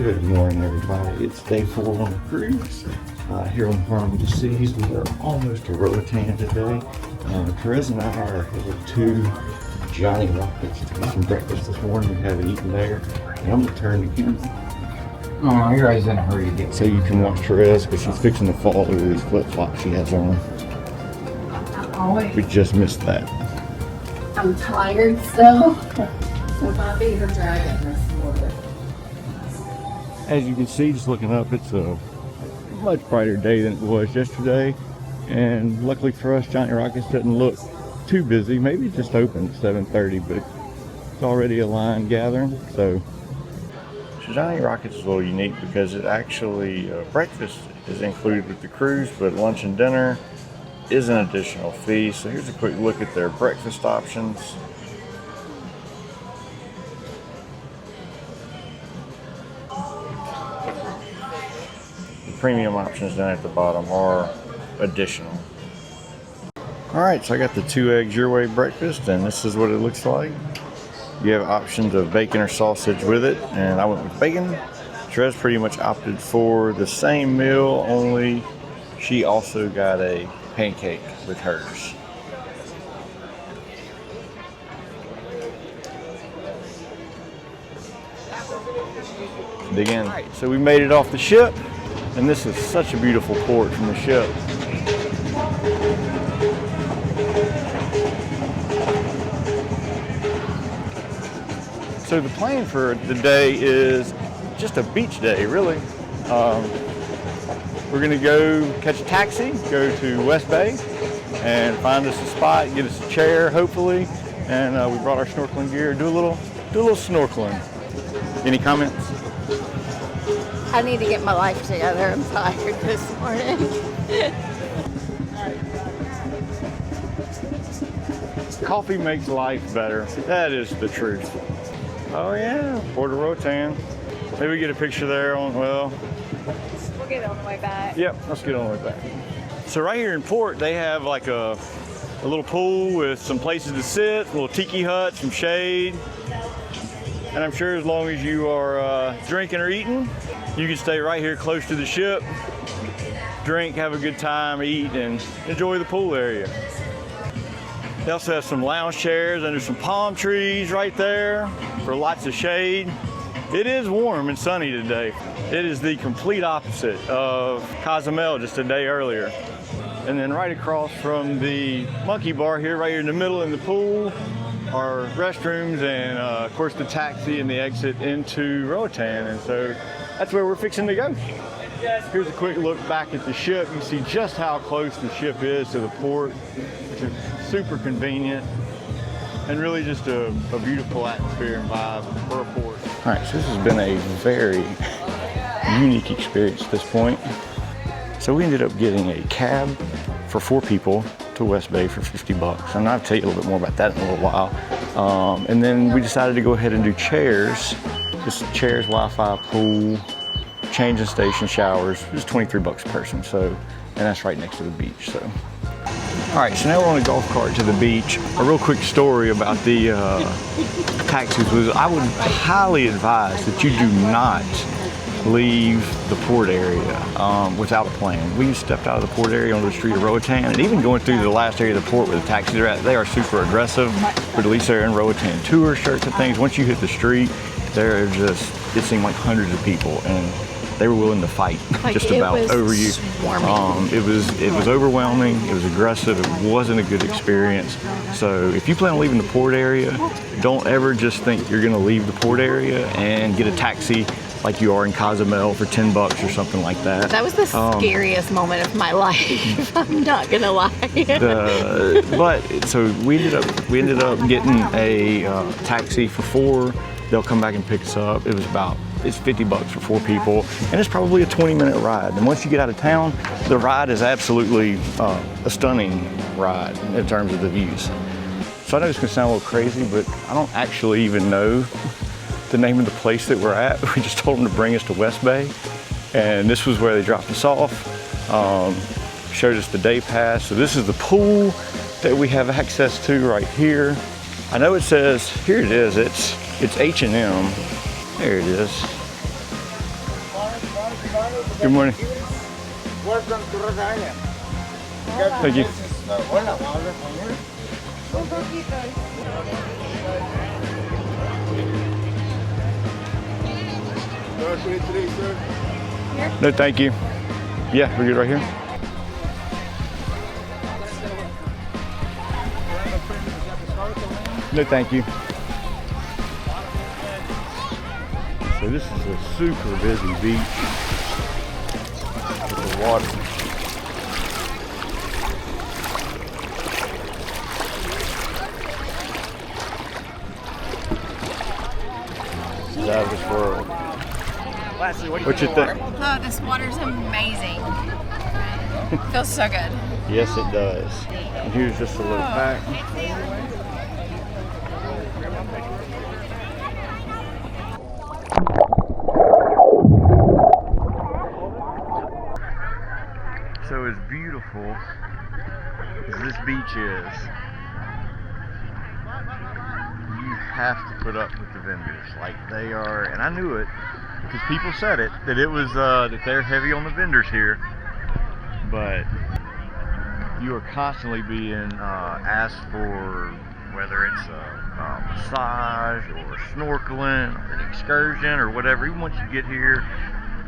Good morning, everybody. It's day 4 on the cruise here on Harm of the Seas. We are almost to Roatan today. Therese and I are headed to Johnny Rockets to get some breakfast this morning. We haven't eaten there. And I'm going to turn the camera. Oh, you're always in a hurry to get so you can watch Therese because she's fixing to fall over these flip-flops she has on. We just missed that. I'm tired still. So my feet are dragging this morning. As you can see, just looking up, it's a much brighter day than it was yesterday. And luckily for us, Johnny Rockets doesn't look too busy. Maybe it just opened at 7:30, but it's already a line gathering. So Johnny Rockets is a little unique because it actually, breakfast is included with the cruise, but lunch and dinner is an additional fee. So here's a quick look at their breakfast options. Premium options down at the bottom are additional. Alright, so I got the 2 eggs your way breakfast, and this is what it looks like. You have options of bacon or sausage with it, and I went with bacon. Therese pretty much opted for the same meal, only she also got a pancake with hers. Dig in. Alright, so we made it off the ship. And this is such a beautiful port from the ship. So the plan for the day is just a beach day, really. We're gonna go catch a taxi, go to West Bay, and find us a spot, get us a chair, hopefully. And we brought our snorkeling gear, do a little snorkeling. Any comments? I need to get my life together. I'm tired this morning. Coffee makes life better. That is the truth. Oh yeah, Port of Roatan. Maybe we get a picture there on, well. We'll get it on the way back. Yep, let's get on the way back. So right here in port, they have like a little pool with some places to sit, a little tiki hut, some shade. And I'm sure as long as you are drinking or eating, you can stay right here close to the ship, drink, have a good time, eat, and enjoy the pool area. They also have some lounge chairs under some palm trees right there for lots of shade. It is warm and sunny today. It is the complete opposite of Cozumel just a day earlier. And then right across from the monkey bar here, right here in the middle in the pool, are restrooms and of course the taxi and the exit into Roatan. And so that's where we're fixing to go. Here's a quick look back at the ship. You see just how close the ship is to the port, which is super convenient and really just a beautiful atmosphere and vibe for a port. All right, so this has been a very unique experience at this point. So we ended up getting a cab for 4 people to West Bay for $50. And I'll tell you a little bit more about that in a little while. And then we decided to go ahead and do chairs. Just chairs, Wi-Fi, pool, changing station, showers. It was $23 a person. So, and that's right next to the beach. So, all right. So now we're on a golf cart to the beach. A real quick story about the taxis was I would highly advise that you do not leave the port area without a plan. We stepped out of the port area onto the street of Roatan, and even going through the last area of the port where the taxis are at, they are super aggressive, but at least they're in Roatan tour shirts and things. Once you hit the street, there are just, it seemed like hundreds of people, and they were willing to fight just about over you. It was overwhelming, it was aggressive, it wasn't a good experience. So if you plan on leaving the port area, don't ever just think you're gonna leave the port area and get a taxi like you are in Cozumel for $10 or something like that. That was the scariest moment of my life. I'm not gonna lie. But so we ended up getting a taxi for 4. They'll come back and pick us up. It's $50 for 4 people, and it's probably a 20-minute ride. And once you get out of town, the ride is absolutely a stunning ride in terms of the views. So I know it's gonna sound a little crazy, but I don't actually even know the name of the place that we're at. We just told them to bring us to West Bay, and this was where they dropped us off. Showed us the day pass. So this is the pool that we have access to right here. I know it says, here it is, it's H&M. There it is. Good morning. Welcome to Roatan. Thank you. Hola, ¿me hablas español? Un poquito. Sir. No, thank you. Yeah, we're good right here. No, thank you. So this is a super busy beach with the water. This is out of this world. What you think? Oh, this water's amazing. Feels so good. Yes, it does. And here's just a little pack. So as beautiful as this beach is, you have to put up with the vendors. Like they are, and I knew it because people said it, that it was that they're heavy on the vendors here. But you are constantly being asked for whether it's a massage or snorkeling or an excursion or whatever. Even once you get here,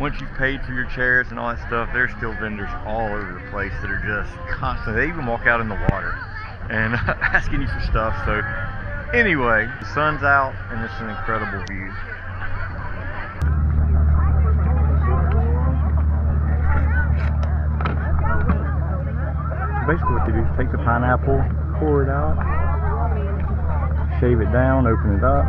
once you've paid for your chairs and all that stuff, there's still vendors all over the place that are just constantly, they even walk out in the water and asking you for stuff. So anyway, the sun's out and it's an incredible view. Basically what they do is take the pineapple, pour it out, shave it down, open it up.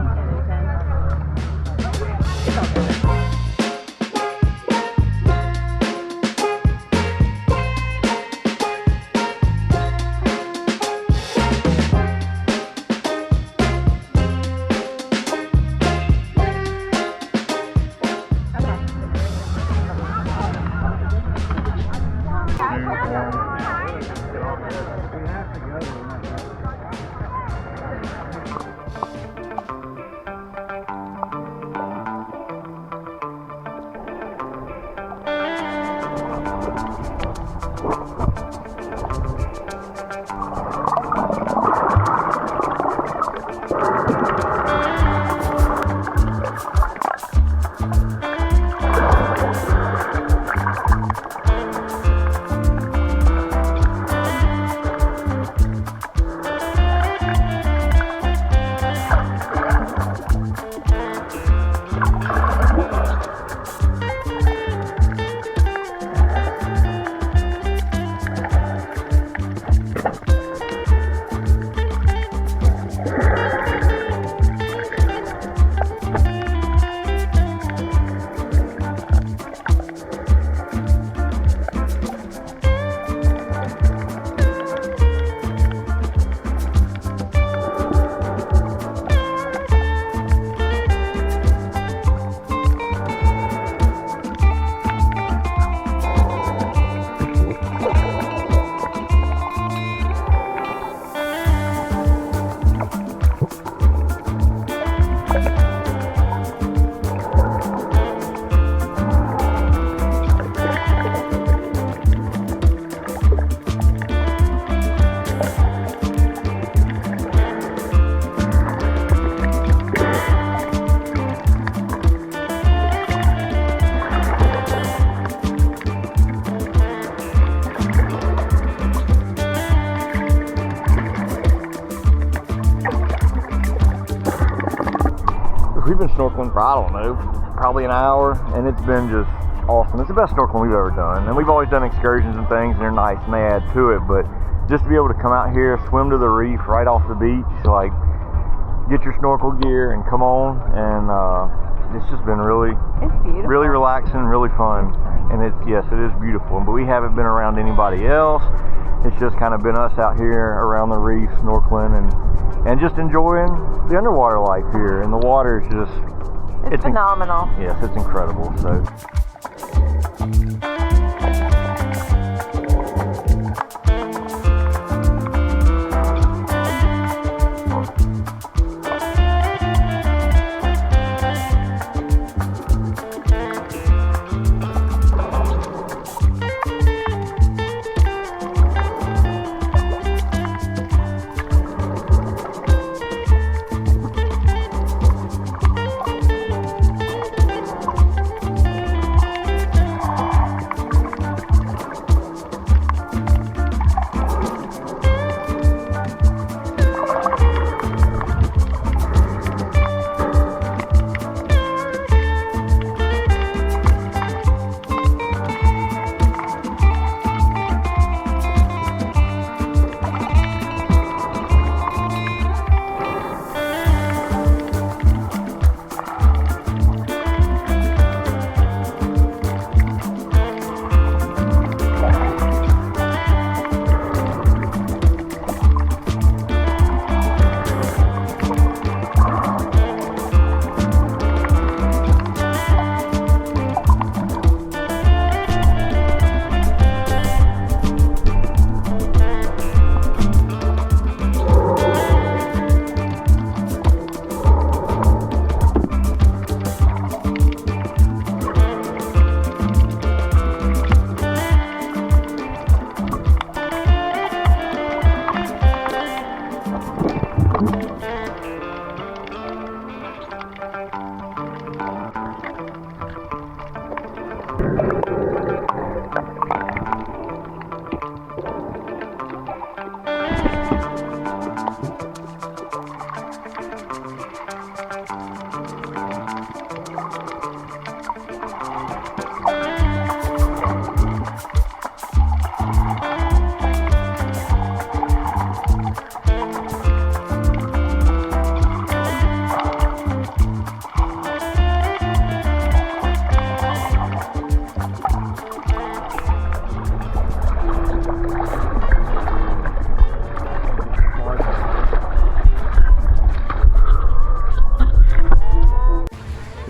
We've been snorkeling for, I don't know, probably an hour, and it's been just awesome. It's the best snorkeling we've ever done. And we've always done excursions and things, and they're nice and they add to it, but just to be able to come out here, swim to the reef right off the beach, like get your snorkel gear and come on, and it's just been really, really relaxing, really fun. And it's, yes, it is beautiful, but we haven't been around anybody else. It's just kind of been us out here around the reef snorkeling and just enjoying the underwater life here. And the water is just, it's phenomenal. Yes, it's incredible. So.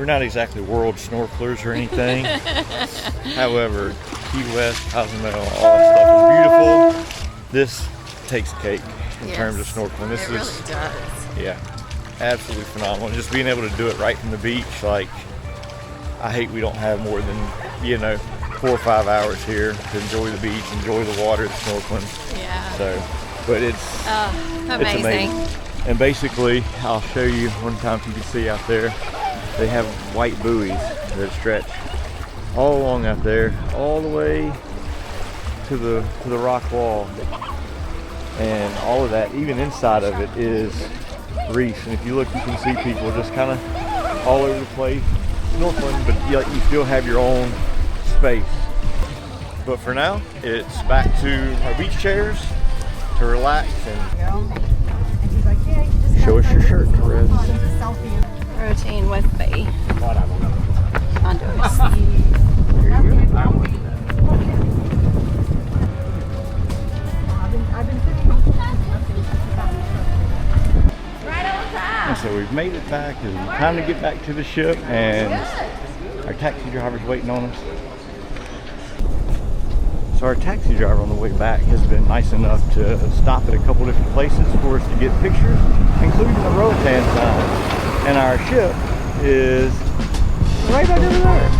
not exactly world snorkelers or anything. However, Key West, Cozumel, all that stuff is beautiful. This takes cake in terms of snorkeling. This really is, does. yeah, absolutely phenomenal. Just being able to do it right from the beach, like, I hate we don't have more than, you know, 4 or 5 hours here to enjoy the beach, enjoy the water, the snorkeling. Yeah. So, but it's Amazing. And basically, I'll show you one time if you can see out there, they have white buoys that stretch all along out there, all the way to the rock wall. And all of that, even inside of it, is reefs. And if you look, you can see people just kind of all over the place snorkeling, but you still have your own space. But for now, it's back to our beach chairs to relax and show us your shirt, Perez. Roatán, West Bay, Honduras. And so we've made it back. It's time to get back to the ship, and our taxi driver's waiting on us. So our taxi driver on the way back has been nice enough to stop at a couple different places for us to get pictures, including the Roatan sign. And our ship is right back over there.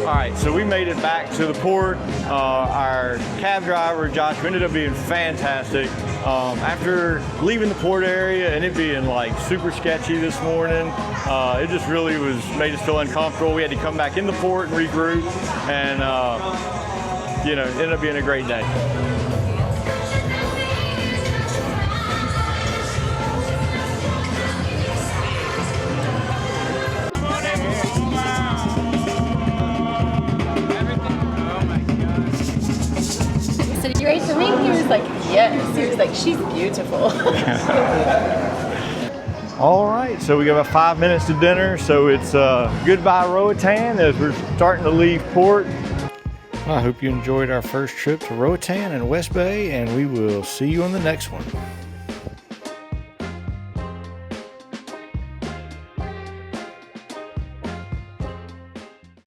Alright, so we made it back to the port. Our cab driver, Josh, ended up being fantastic. After leaving the port area and it being like super sketchy this morning, it just really made us feel uncomfortable. We had to come back in the port and regroup, and you know, it ended up being a great day. You ready to leave? He was like, yes. He was like, she's beautiful. All right, so we got about 5 minutes to dinner, so it's goodbye Roatan as we're starting to leave port. I hope you enjoyed our first trip to Roatan and West Bay, and we will see you on the next one.